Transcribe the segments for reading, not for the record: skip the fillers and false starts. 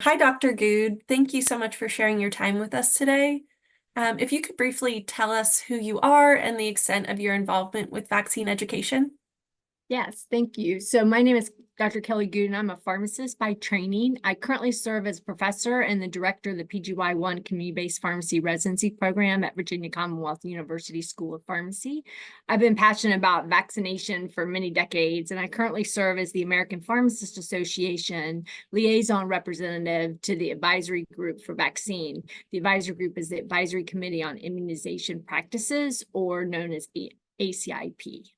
Hi, Dr. Goode. Thank you so much for sharing your time with us today. If you could briefly tell us who you are and the extent of your involvement with vaccine education. Yes, thank you. So my name is Dr. Kelly Goode, and I'm a pharmacist by training. I currently serve as professor and the director of the PGY1 Community-Based Pharmacy Residency Program at Virginia Commonwealth University School of Pharmacy. I've been passionate about vaccination for many decades, and I currently serve as the American Pharmacists Association liaison representative to the advisory group for vaccine. The advisory group is the Advisory Committee on Immunization Practices, or known as the ACIP.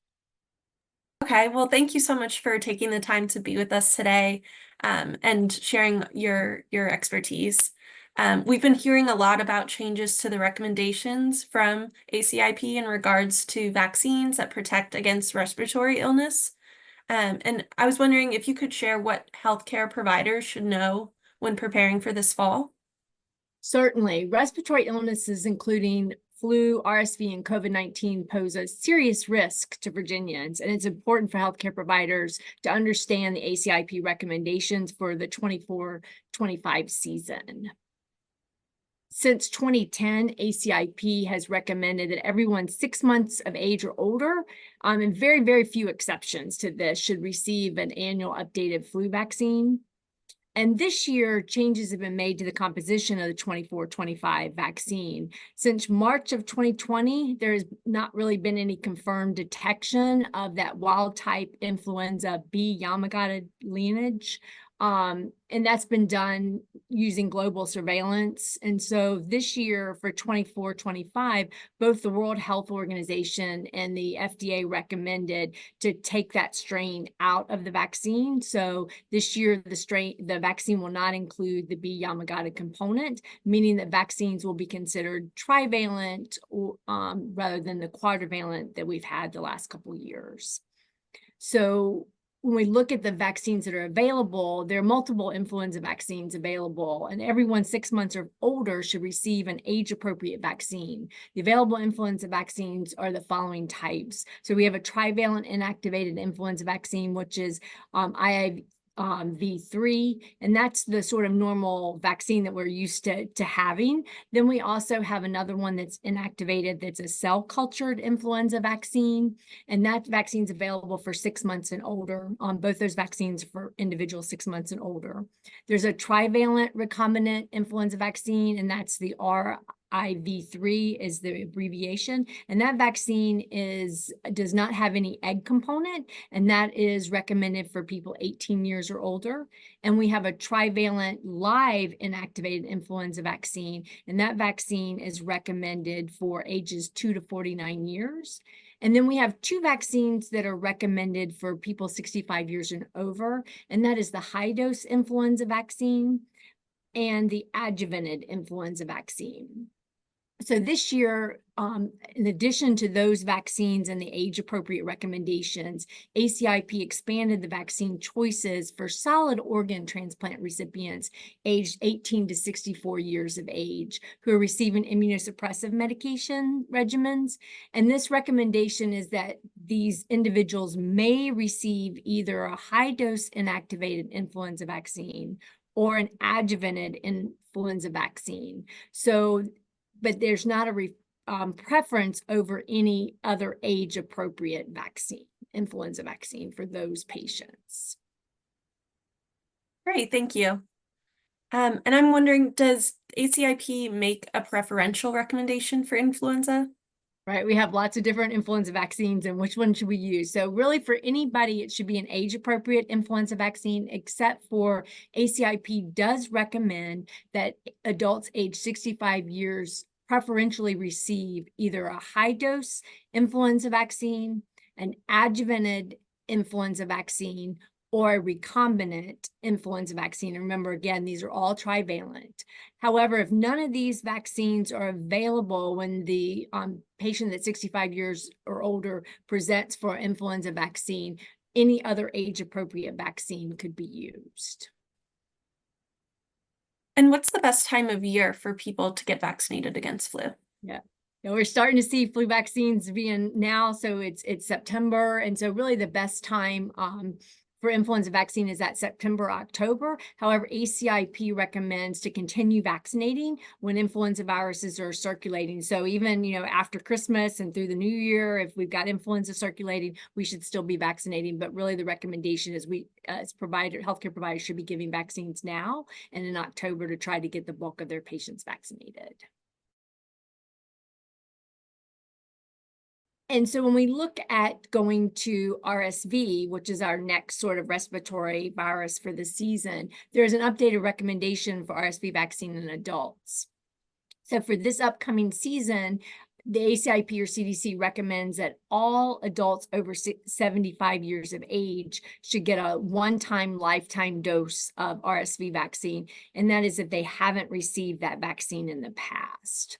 Okay, well, thank you so much for taking the time to be with us today and sharing your expertise. We've been hearing a lot about changes to the recommendations from ACIP in regards to vaccines that protect against respiratory illness. And I was wondering if you could share what healthcare providers should know when preparing for this fall. Certainly, respiratory illnesses, including flu, RSV, and COVID-19, pose a serious risk to Virginians, and it's important for healthcare providers to understand the ACIP recommendations for the 24-25 season. Since 2010, ACIP has recommended that everyone 6 months of age or older, and very, very few exceptions to this, should receive an annual updated flu vaccine. And this year, changes have been made to the composition of the 24-25 vaccine. Since March of 2020, there has not really been any confirmed detection of that wild-type influenza B Yamagata lineage. And that's been done using global surveillance. And so this year for 24-25, both the World Health Organization and the FDA recommended to take that strain out of the vaccine. So this year, the vaccine will not include the B Yamagata component, meaning that vaccines will be considered trivalent rather than the quadrivalent that we've had the last couple of years. So when we look at the vaccines that are available, there are multiple influenza vaccines available, and everyone 6 months or older should receive an age-appropriate vaccine. The available influenza vaccines are the following types. So we have a trivalent inactivated influenza vaccine, which is V3, and that's the sort of normal vaccine that we're used to having. Then we also have another one that's inactivated, that's a cell-cultured influenza vaccine, and that vaccine's available for 6 months and older. Both those vaccines for individuals 6 months and older. There's a trivalent recombinant influenza vaccine, and that's the RIV3 is the abbreviation, and that vaccine does not have any egg component, and that is recommended for people 18 years or older. And we have a trivalent live inactivated influenza vaccine, and that vaccine is recommended for ages 2 to 49 years. And then we have two vaccines that are recommended for people 65 years and over, and that is the high-dose influenza vaccine and the adjuvanted influenza vaccine. So this year, in addition to those vaccines and the age-appropriate recommendations, ACIP expanded the vaccine choices for solid organ transplant recipients aged 18 to 64 years of age who are receiving immunosuppressive medication regimens. And this recommendation is that these individuals may receive either a high-dose inactivated influenza vaccine or an adjuvanted influenza vaccine. But there's not a preference over any other age-appropriate vaccine, influenza vaccine for those patients. Great, thank you. And I'm wondering, does ACIP make a preferential recommendation for influenza? Right, we have lots of different influenza vaccines, and which one should we use? So really for anybody, it should be an age-appropriate influenza vaccine, except for ACIP does recommend that adults age 65 years preferentially receive either a high-dose influenza vaccine, an adjuvanted influenza vaccine, or a recombinant influenza vaccine. And remember, again, these are all trivalent. However, if none of these vaccines are available when the patient that's 65 years or older presents for an influenza vaccine, any other age-appropriate vaccine could be used. And what's the best time of year for people to get vaccinated against flu? Yeah. We're starting to see flu vaccines being now, so it's September, and so really the best time for influenza vaccine is that September, October. However, ACIP recommends to continue vaccinating when influenza viruses are circulating. So even, after Christmas and through the new year, if we've got influenza circulating, we should still be vaccinating. But really the recommendation is we, as healthcare providers, should be giving vaccines now and in October to try to get the bulk of their patients vaccinated. And so when we look at going to RSV, which is our next sort of respiratory virus for the season, there's an updated recommendation for RSV vaccine in adults. So for this upcoming season, the ACIP or CDC recommends that all adults over 75 years of age should get a one-time lifetime dose of RSV vaccine, and that is if they haven't received that vaccine in the past.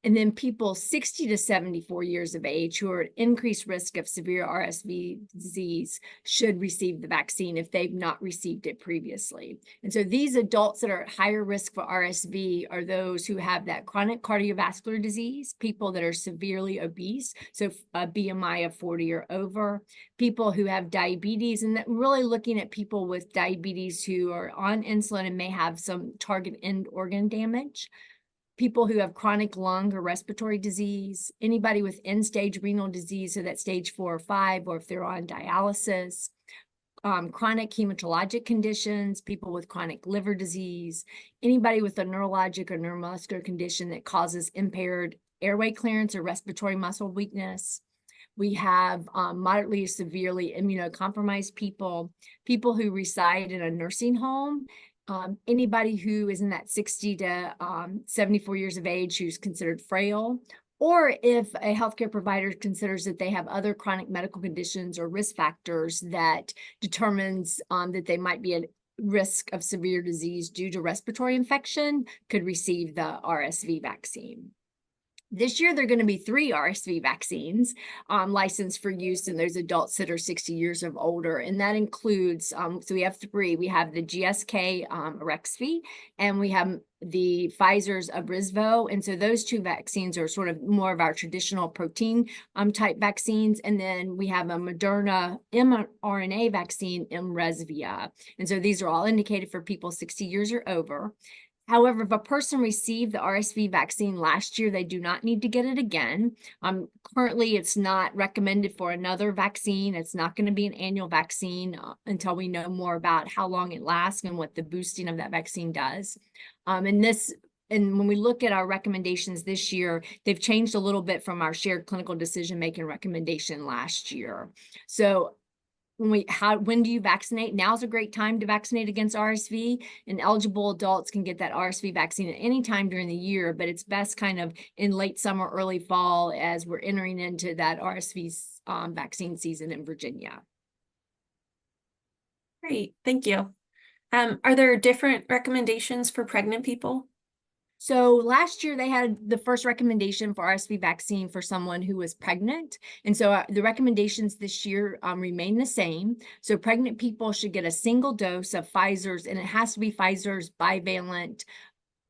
And then people 60 to 74 years of age who are at increased risk of severe RSV disease should receive the vaccine if they've not received it previously. And so these adults that are at higher risk for RSV are those who have that chronic cardiovascular disease, people that are severely obese, so a BMI of 40 or over, people who have diabetes, and really looking at people with diabetes who are on insulin and may have some target end organ damage, people who have chronic lung or respiratory disease, anybody with end-stage renal disease, so that's stage 4 or 5, or if they're on dialysis, chronic hematologic conditions, people with chronic liver disease, anybody with a neurologic or neuromuscular condition that causes impaired airway clearance or respiratory muscle weakness. We have moderately or severely immunocompromised people, people who reside in a nursing home, anybody who is in that 60 to 74 years of age who's considered frail, or if a healthcare provider considers that they have other chronic medical conditions or risk factors that determines that they might be at risk of severe disease due to respiratory infection, could receive the RSV vaccine. This year, there are going to be 3 RSV vaccines licensed for use in those adults that are 60 years of older. And that includes, so we have 3. We have the GSK Arexvy, and we have the Pfizer's Abrysvo. And so those 2 vaccines are sort of more of our traditional protein type vaccines. And then we have a Moderna mRNA vaccine, Mresvia. And so these are all indicated for people 60 years or over. However, if a person received the RSV vaccine last year, they do not need to get it again. Currently, it's not recommended for another vaccine. It's not going to be an annual vaccine until we know more about how long it lasts and what the boosting of that vaccine does. And when we look at our recommendations this year, they've changed a little bit from our shared clinical decision-making recommendation last year. So when do you vaccinate? Now's a great time to vaccinate against RSV, and eligible adults can get that RSV vaccine at any time during the year, but it's best kind of in late summer, early fall as we're entering into that RSV vaccine season in Virginia. Great, thank you. Are there different recommendations for pregnant people? So last year they had the first recommendation for RSV vaccine for someone who was pregnant. And so the recommendations this year remain the same. So pregnant people should get a single dose of Pfizer's, and it has to be Pfizer's bivalent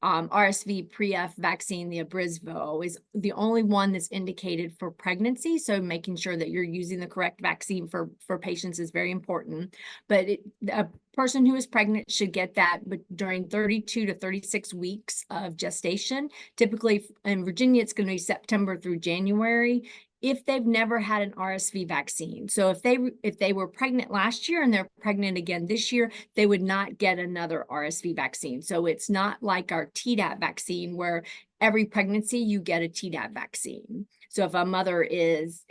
RSV pre-F vaccine. The Abrysvo is the only one that's indicated for pregnancy. So making sure that you're using the correct vaccine for patients is very important. But a person who is pregnant should get that during 32 to 36 weeks of gestation. Typically in Virginia, it's going to be September through January, if they've never had an RSV vaccine. So if they were pregnant last year and they're pregnant again this year, they would not get another RSV vaccine. So it's not like our Tdap vaccine where every pregnancy you get a Tdap vaccine. So if a mother is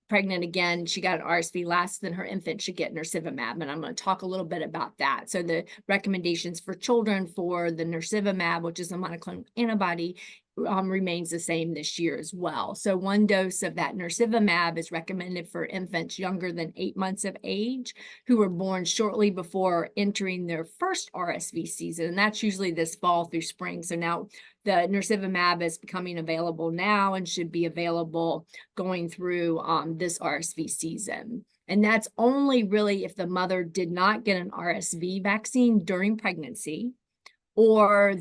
pregnant again, she got an RSV last, then her infant should get nirsevimab. And I'm going to talk a little bit about that. So the recommendations for children for the nirsevimab, which is a monoclonal antibody, remains the same this year as well. So 1 dose of that nirsevimab is recommended for infants younger than 8 months of age who were born shortly before entering their first RSV season. And that's usually this fall through spring. So now the nirsevimab is becoming available now and should be available going through this RSV season. And that's only really if the mother did not get an RSV vaccine during pregnancy, or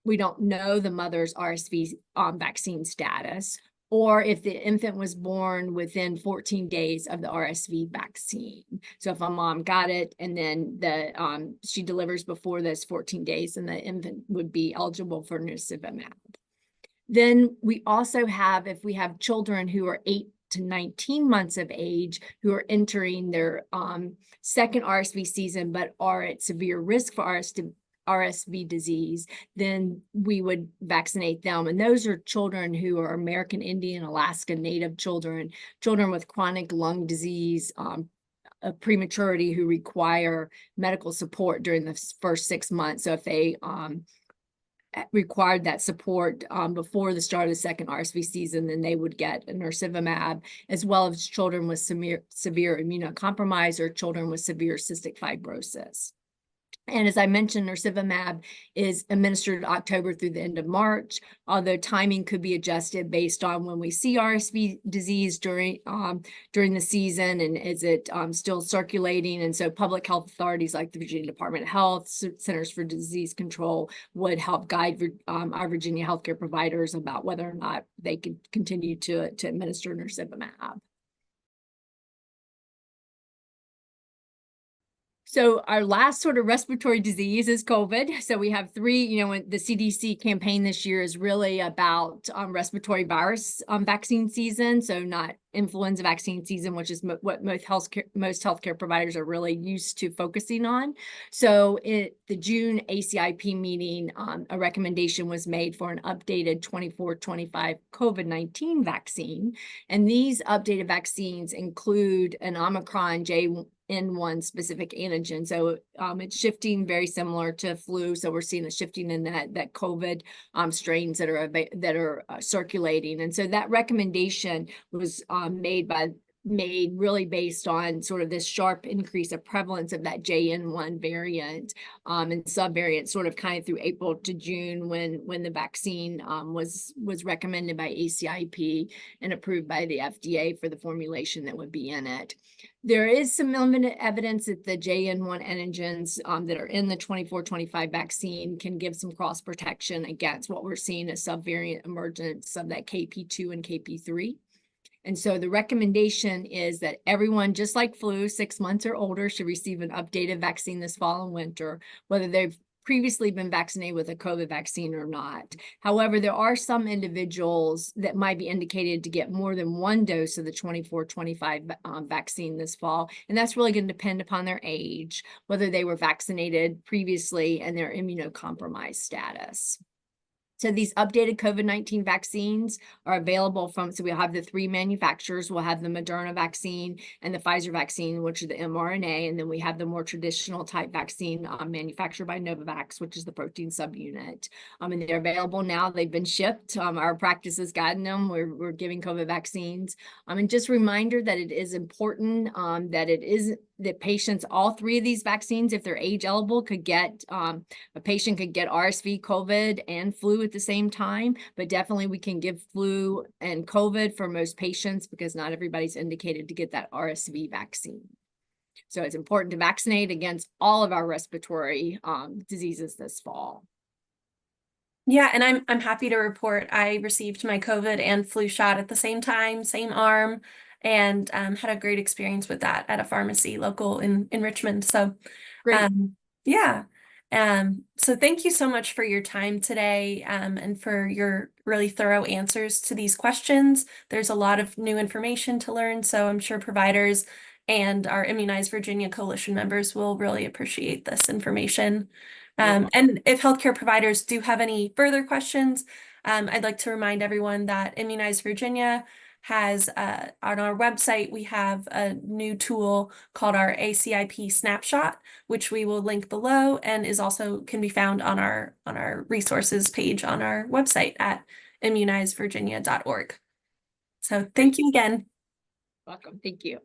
we don't know the mother's RSV vaccine status, or if the infant was born within 14 days of the RSV vaccine. So if a mom got it and then she delivers before those 14 days, then the infant would be eligible for nirsevimab. Then we also have, if we have children who are 8 to 19 months of age who are entering their second RSV season but are at severe risk for RSV disease, then we would vaccinate them. And those are children who are American Indian, Alaska Native children, children with chronic lung disease, of prematurity, who require medical support during the first 6 months. So if they required that support before the start of the second RSV season, then they would get a nirsevimab, as well as children with severe immunocompromised or children with severe cystic fibrosis. And as I mentioned, nirsevimab is administered October through the end of March, although timing could be adjusted based on when we see RSV disease during the season, and is it still circulating. And so public health authorities like the Virginia Department of Health, Centers for Disease Control would help guide our Virginia healthcare providers about whether or not they could continue to administer nirsevimab. So our last sort of respiratory disease is COVID. So we have three, the CDC campaign this year is really about respiratory virus vaccine season. So not influenza vaccine season, which is what most healthcare providers are really used to focusing on. So at the June ACIP meeting, a recommendation was made for an updated 24-25 COVID-19 vaccine. And these updated vaccines include an Omicron JN1 specific antigen. So it's shifting very similar to flu. So we're seeing a shifting in that COVID strains that are circulating. And so that recommendation was made really based on sort of this sharp increase of prevalence of that JN1 variant and subvariant sort of kind of through April to June when the vaccine was recommended by ACIP and approved by the FDA for the formulation that would be in it. There is some limited evidence that the JN1 antigens that are in the 24-25 vaccine can give some cross protection against what we're seeing as subvariant emergence of that KP2 and KP3. And so the recommendation is that everyone, just like flu, 6 months or older, should receive an updated vaccine this fall and winter, whether they've previously been vaccinated with a COVID vaccine or not. However, there are some individuals that might be indicated to get more than one dose of the 24-25 vaccine this fall. And that's really going to depend upon their age, whether they were vaccinated previously, and their immunocompromised status. So these updated COVID-19 vaccines are available so we'll have the three manufacturers. We'll have the Moderna vaccine and the Pfizer vaccine, which are the mRNA. And then we have the more traditional type vaccine manufactured by Novavax, which is the protein subunit. And they're available now. They've been shipped. Our practice has gotten them. We're giving COVID vaccines. And just a reminder that it is important that patients, all three of these vaccines, if they're age eligible, a patient could get RSV, COVID, and flu at the same time, but definitely we can give flu and COVID for most patients because not everybody's indicated to get that RSV vaccine. So it's important to vaccinate against all of our respiratory diseases this fall. Yeah, and I'm happy to report I received my COVID and flu shot at the same time, same arm, and had a great experience with that at a pharmacy local in Richmond. So Great. Yeah. So thank you so much for your time today and for your really thorough answers to these questions. There's a lot of new information to learn, so I'm sure providers and our Immunize Virginia Coalition members will really appreciate this information. And if healthcare providers do have any further questions, I'd like to remind everyone that Immunize Virginia has on our website, we have a new tool called our ACIP snapshot, which we will link below and is also can be found on our resources page on our website at immunizevirginia.org. So thank you again. Welcome. Thank you.